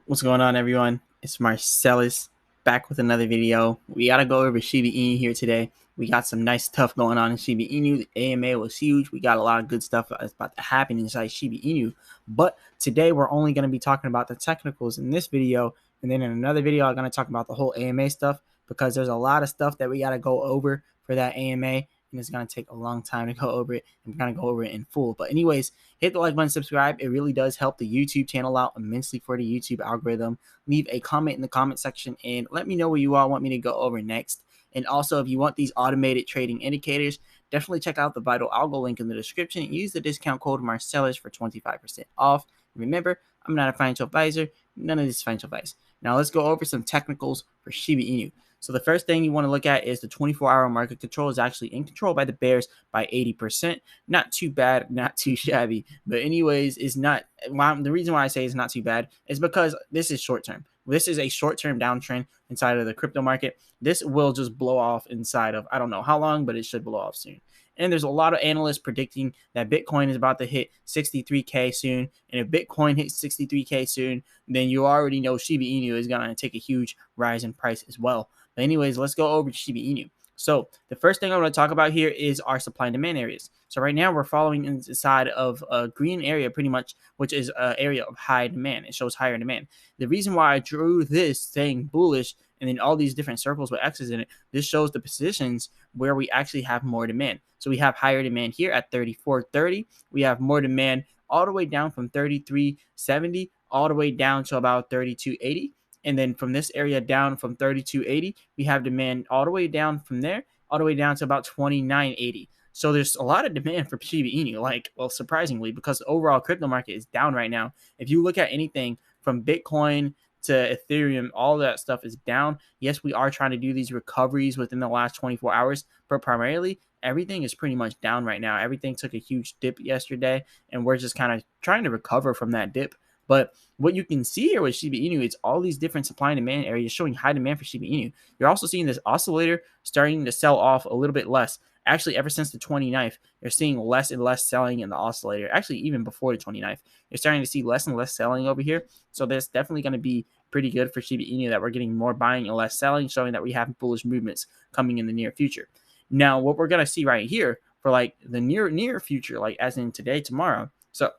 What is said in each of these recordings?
What's going on, everyone? It's Marsellis back with another video. We gotta go over Shiba Inu here today. We got some nice stuff going on in Shiba Inu. The AMA was huge. We got a lot of good stuff that's about to happen inside Shiba Inu. But today we're only going to be talking about the technicals in this video, and then in another video I'm going to talk about the whole AMA stuff because there's a lot of stuff that we gotta go over for that AMA. And it's going to take a long time to go over it. And we're going to go over it in full. But anyways, hit the like button, subscribe. It really does help the YouTube channel out immensely for the YouTube algorithm. Leave a comment in the comment section and let me know what you all want me to go over next. And also, if you want these automated trading indicators, definitely check out the Vital Algo link in the description and use the discount code Marsellis for 25% off. Remember, I'm not a financial advisor. None of this is financial advice. Now let's go over some technicals for Shiba Inu. So the first thing you want to look at is the 24-hour market control is actually in control by the bears by 80%. Not too bad, not too shabby. But anyways, it's not. The reason why I say it's not too bad is because this is short term. This is a short-term downtrend inside of the crypto market. This will just blow off inside of, I don't know how long, but it should blow off soon. And there's a lot of analysts predicting that Bitcoin is about to hit 63K soon. And if Bitcoin hits 63K soon, then you already know Shiba Inu is going to take a huge rise in price as well. But anyways, let's go over to Shiba Inu. So the first thing I want to talk about here is our supply and demand areas. So right now we're following inside of a green area pretty much, which is an area of high demand. It shows higher demand. The reason why I drew this saying bullish and then all these different circles with X's in it, this shows the positions where we actually have more demand. So we have higher demand here at 34.30. We have more demand all the way down from 33.70 all the way down to about 32.80. And then from this area down from 32.80, we have demand all the way down from there, all the way down to about 29.80. So there's a lot of demand for Shiba Inu, surprisingly, because the overall crypto market is down right now. If you look at anything from Bitcoin to Ethereum, all that stuff is down. Yes, we are trying to do these recoveries within the last 24 hours, but primarily everything is pretty much down right now. Everything took a huge dip yesterday, and we're just kind of trying to recover from that dip. But what you can see here with Shiba Inu, it's all these different supply and demand areas showing high demand for Shiba Inu. You're also seeing this oscillator starting to sell off a little bit less. Actually, ever since the 29th, you're seeing less and less selling in the oscillator. Actually, even before the 29th, you're starting to see less and less selling over here. So that's definitely going to be pretty good for Shiba Inu that we're getting more buying and less selling, showing that we have bullish movements coming in the near future. Now, what we're going to see right here for like the near future, like as in today, tomorrow. So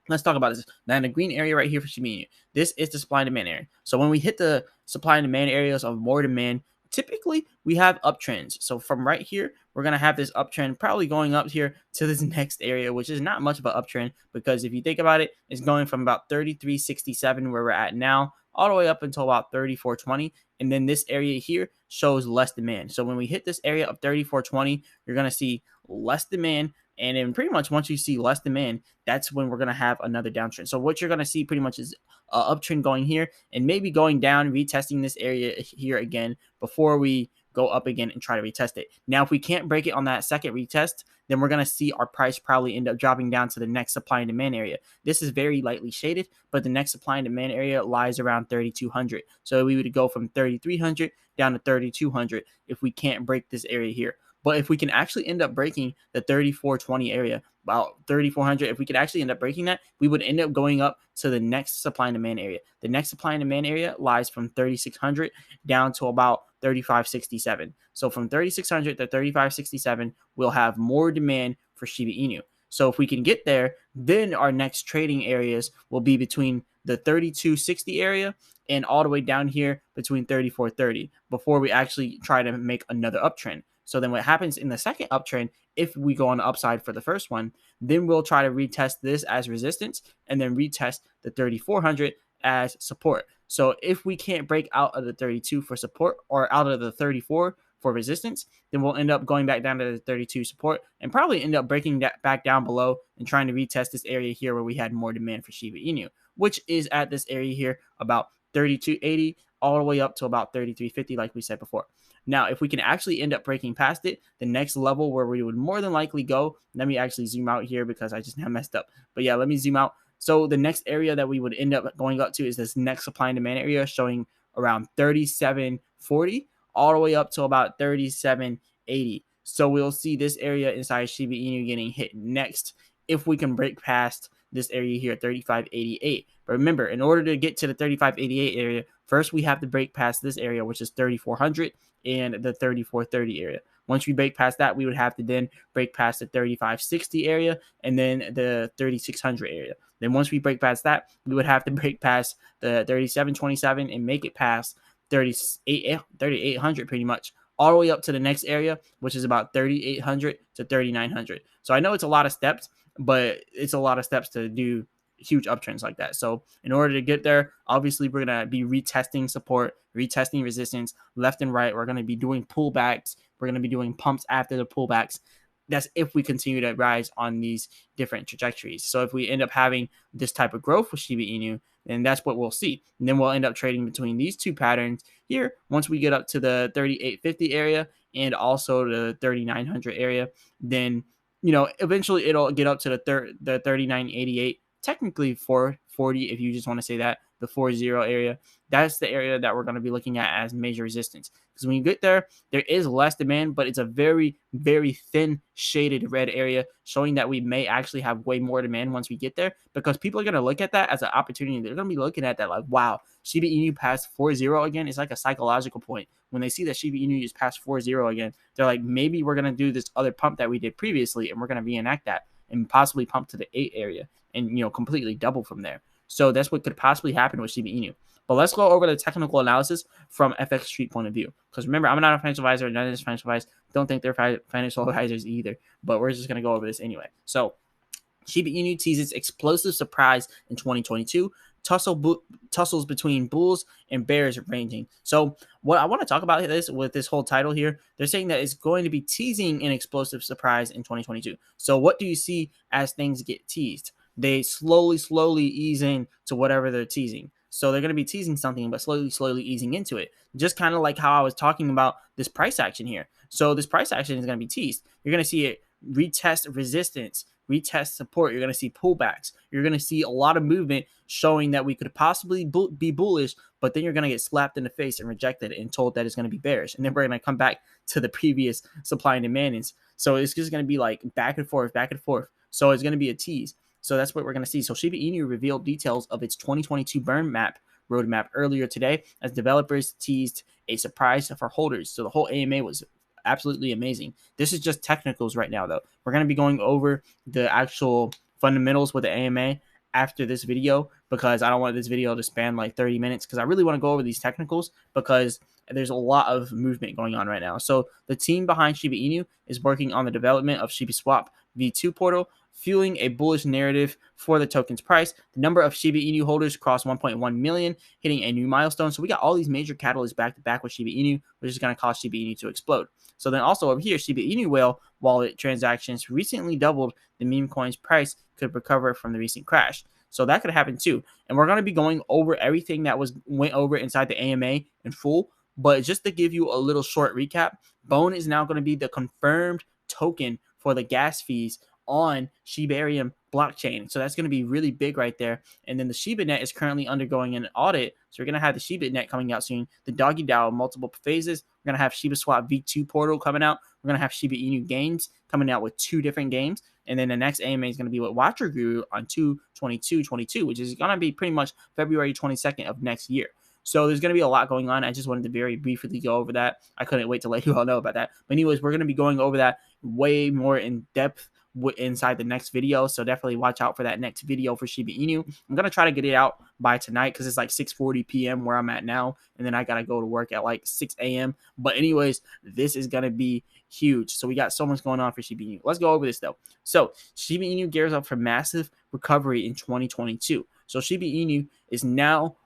let's talk about this. Now, in the green area right here for Shiba Inu, this is the supply and demand area. So when we hit the supply and demand areas of more demand, typically we have uptrends. So from right here, we're going to have this uptrend probably going up here to this next area, which is not much of an uptrend because if you think about it, it's going from about 33.67 where we're at now all the way up until about 34.20. And then this area here shows less demand. So when we hit this area of 34.20, you're going to see less demand. And then pretty much once you see less demand, that's when we're going to have another downtrend. So what you're going to see pretty much is an uptrend going here and maybe going down, retesting this area here again before we go up again and try to retest it. Now, if we can't break it on that second retest, then we're going to see our price probably end up dropping down to the next supply and demand area. This is very lightly shaded, but the next supply and demand area lies around 3,200. So we would go from 3,300 down to 3,200 if we can't break this area here. But if we can actually end up breaking the 34.20 area, about 3,400, if we could actually end up breaking that, we would end up going up to the next supply and demand area. The next supply and demand area lies from 3,600 down to about 3,567. So from 3,600 to 3,567, we'll have more demand for Shiba Inu. So if we can get there, then our next trading areas will be between the 3,260 area and all the way down here between 3,430 before we actually try to make another uptrend. So then what happens in the second uptrend, if we go on the upside for the first one, then we'll try to retest this as resistance and then retest the 3,400 as support. So if we can't break out of the 32 for support or out of the 34 for resistance, then we'll end up going back down to the 32 support and probably end up breaking that back down below and trying to retest this area here where we had more demand for Shiba Inu, which is at this area here about 32.80 all the way up to about 33.50 like we said before. Now, if we can actually end up breaking past it, the next level where we would more than likely go, let me actually zoom out here because I just now messed up. But yeah, let me zoom out. So the next area that we would end up going up to is this next supply and demand area showing around 37.40 all the way up to about 37.80. So we'll see this area inside Shiba Inu getting hit next if we can break past this area here at 35.88. But remember, in order to get to the 35.88 area, first we have to break past this area, which is 3400 and the 3430 area. Once we break past that, we would have to then break past the 3560 area and then the 3600 area. Then once we break past that, we would have to break past the 3727 and make it past 3800 pretty much, all the way up to the next area, which is about 3800 to 3900. So I know it's a lot of steps, but it's a lot of steps to do huge uptrends like that. So in order to get there, obviously we're going to be retesting support, retesting resistance left and right. We're going to be doing pullbacks. We're going to be doing pumps after the pullbacks. That's if we continue to rise on these different trajectories. So if we end up having this type of growth with Shiba Inu, then that's what we'll see. And then we'll end up trading between these two patterns here once we get up to the 3850 area and also the 3900 area. Then, eventually it'll get up to the 3988, technically 440 if you just want to say that, the 40 area. That's the area that we're going to be looking at as major resistance. Because when you get there, there is less demand, but it's a very, very thin shaded red area, showing that we may actually have way more demand once we get there, because people are going to look at that as an opportunity. They're going to be looking at that like, wow, Shiba Inu passed 40 again. It's like a psychological point. When they see that Shiba Inu just passed 40 again, they're like, maybe we're going to do this other pump that we did previously, and we're going to reenact that and possibly pump to the 8 area and, completely double from there. So that's what could possibly happen with Shiba Inu. But let's go over the technical analysis from FX Street point of view. Because remember, I'm not a financial advisor. None of this financial advice. Don't think they're financial advisors either. But we're just going to go over this anyway. So Shiba Inu teases explosive surprise in 2022. Tussles between bulls and bears ranging. So what I want to talk about this with this whole title here, they're saying that it's going to be teasing an explosive surprise in 2022. So what do you see as things get teased? They slowly ease in to whatever they're teasing. So they're going to be teasing something, but slowly easing into it. Just kind of like how I was talking about this price action here. So this price action is going to be teased. You're going to see it retest resistance, retest support. You're going to see pullbacks. You're going to see a lot of movement showing that we could possibly be bullish, but then you're going to get slapped in the face and rejected and told that it's going to be bearish. And then we're going to come back to the previous supply and demand. So it's just going to be like back and forth. So it's going to be a tease. So that's what we're going to see. So Shiba Inu revealed details of its 2022 burn roadmap earlier today as developers teased a surprise for holders. So the whole AMA was absolutely amazing. This is just technicals right now, though. We're going to be going over the actual fundamentals with the AMA after this video, because I don't want this video to span like 30 minutes, because I really want to go over these technicals because there's a lot of movement going on right now. So the team behind Shiba Inu is working on the development of Shiba Swap V2 portal, fueling a bullish narrative for the token's price. The number of Shiba Inu holders crossed 1.1 million, hitting a new milestone. So we got all these major catalysts back to back with Shiba Inu, which is going to cause Shiba Inu to explode. So then also over here, Shiba Inu whale wallet transactions recently doubled. The meme coin's price could recover from the recent crash. So that could happen too. And we're going to be going over everything that went over inside the AMA in full. But just to give you a little short recap, Bone is now going to be the confirmed token for the gas fees on Shibarium blockchain. So that's going to be really big right there. And then the ShibaNet is currently undergoing an audit. So we're going to have the ShibaNet coming out soon. The Doggy DAO multiple phases. We're going to have Shiba Swap V2 portal coming out. We're going to have Shiba Inu games coming out with 2 different games. And then the next AMA is going to be with Watcher Guru on 2/22/22, which is going to be pretty much February 22nd of next year. So there's going to be a lot going on. I just wanted to very briefly go over that. I couldn't wait to let you all know about that. But anyways, we're going to be going over that way more in depth inside the next video. So definitely watch out for that next video for Shiba Inu. I'm going to try to get it out by tonight because it's like 6:40 p.m. where I'm at now. And then I got to go to work at like 6 a.m. But anyways, this is going to be huge. So we got so much going on for Shiba Inu. Let's go over this though. So Shiba Inu gears up for massive recovery in 2022. So Shiba Inu is now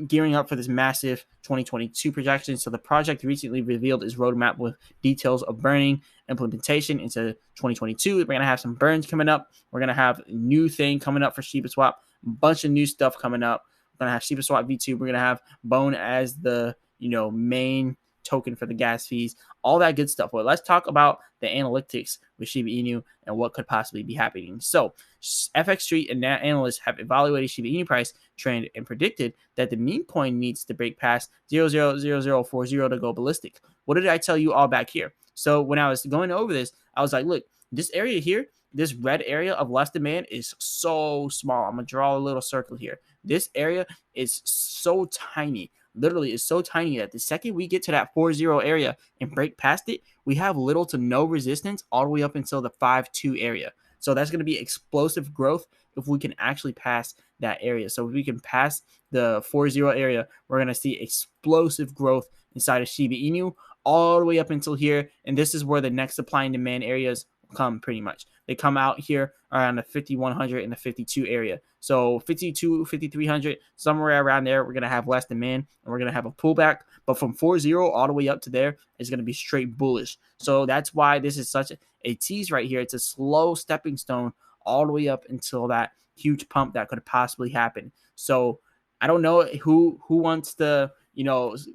gearing up for this massive 2022 projection. So the project recently revealed its roadmap with details of burning implementation into 2022. We're going to have some burns coming up. We're going to have a new thing coming up for Shiba Swap. A bunch of new stuff coming up. We're going to have Shiba Swap V2. We're going to have Bone as the, main token for the gas fees, all that good stuff. Well, let's talk about the analytics with Shiba Inu and what could possibly be happening. So FX Street and analysts have evaluated Shiba Inu price trend and predicted that the meme coin needs to break past 0.00040 to go ballistic. What did I tell you all back here? So when I was going over this, I was like, look, this area here, this red area of less demand is so small. I'm gonna draw a little circle here. This area is so tiny. Literally, it's so tiny that the second we get to that 4-0 area and break past it, we have little to no resistance all the way up until the 5-2 area. So that's going to be explosive growth if we can actually pass that area. So if we can pass the 4-0 area, we're going to see explosive growth inside of Shiba Inu all the way up until here. And this is where the next supply and demand areas come pretty much. They come out here around the 5100 and the 52 area. So 52, 5300, somewhere around there, we're going to have less demand and we're going to have a pullback. But from 4-0 all the way up to there is going to be straight bullish. So that's why this is such a tease right here. It's a slow stepping stone all the way up until that huge pump that could possibly happen. So I don't know who wants to,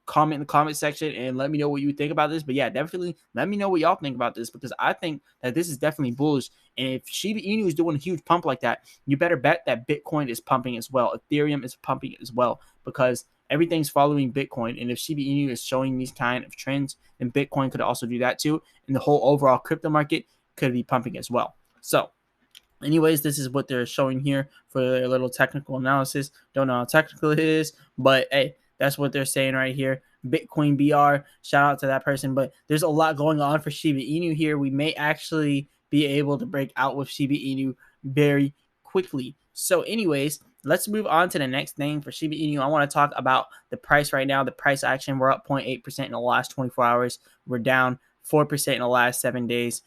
comment in the comment section and let me know what you think about this. But yeah, definitely let me know what y'all think about this, because I think that this is definitely bullish. And if Shiba Inu is doing a huge pump like that, you better bet that Bitcoin is pumping as well. Ethereum is pumping as well, because everything's following Bitcoin. And if Shiba Inu is showing these kind of trends, then Bitcoin could also do that too. And the whole overall crypto market could be pumping as well. So anyways, this is what they're showing here for their little technical analysis. Don't know how technical it is, but hey, that's what they're saying right here. Bitcoin BR, shout out to that person. But there's a lot going on for Shiba Inu here. We may actually be able to break out with Shiba Inu very quickly. So anyways, let's move on to the next thing for Shiba Inu. I want to talk about the price right now. The price action, we're up 0.8% in the last 24 hours. We're down 4% in the last 7 days,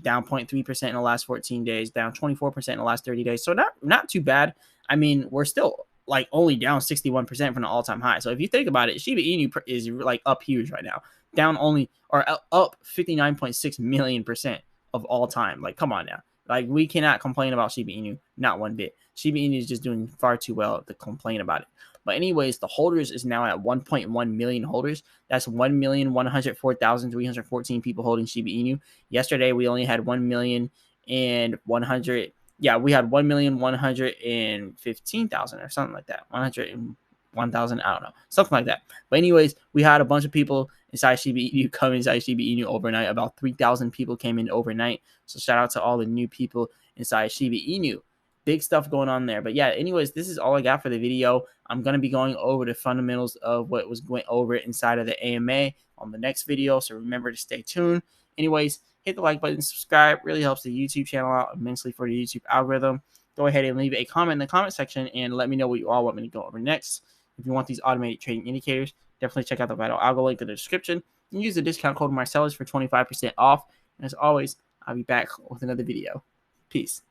down 0.3% in the last 14 days, down 24% in the last 30 days. So not too bad. I mean, we're still like only down 61% from the all-time high. So if you think about it, Shiba Inu is like up huge right now, down only or up 59.6 million% of all time. Like, come on now. Like, we cannot complain about Shiba Inu, not one bit. Shiba Inu is just doing far too well to complain about it. But anyways, the holders is now at 1.1 million holders. That's 1,104,314 people holding Shiba Inu. Yesterday, we only had 1,100,000. Yeah, we had 1,115,000 or something like that. 101,000, I don't know, something like that. But anyways, we had a bunch of people inside Shiba Inu come inside Shiba Inu overnight. About 3,000 people came in overnight. So shout out to all the new people inside Shiba Inu. Big stuff going on there. But yeah, anyways, this is all I got for the video. I'm going to be going over the fundamentals of what was going over inside of the AMA on the next video. So remember to stay tuned. Anyways, hit the like button, subscribe. Really helps the YouTube channel out immensely for the YouTube algorithm. Go ahead and leave a comment in the comment section and let me know what you all want me to go over next. If you want these automated trading indicators, definitely check out the Vital Algo link in the description and use the discount code Marsellis for 25% off. And as always, I'll be back with another video. Peace.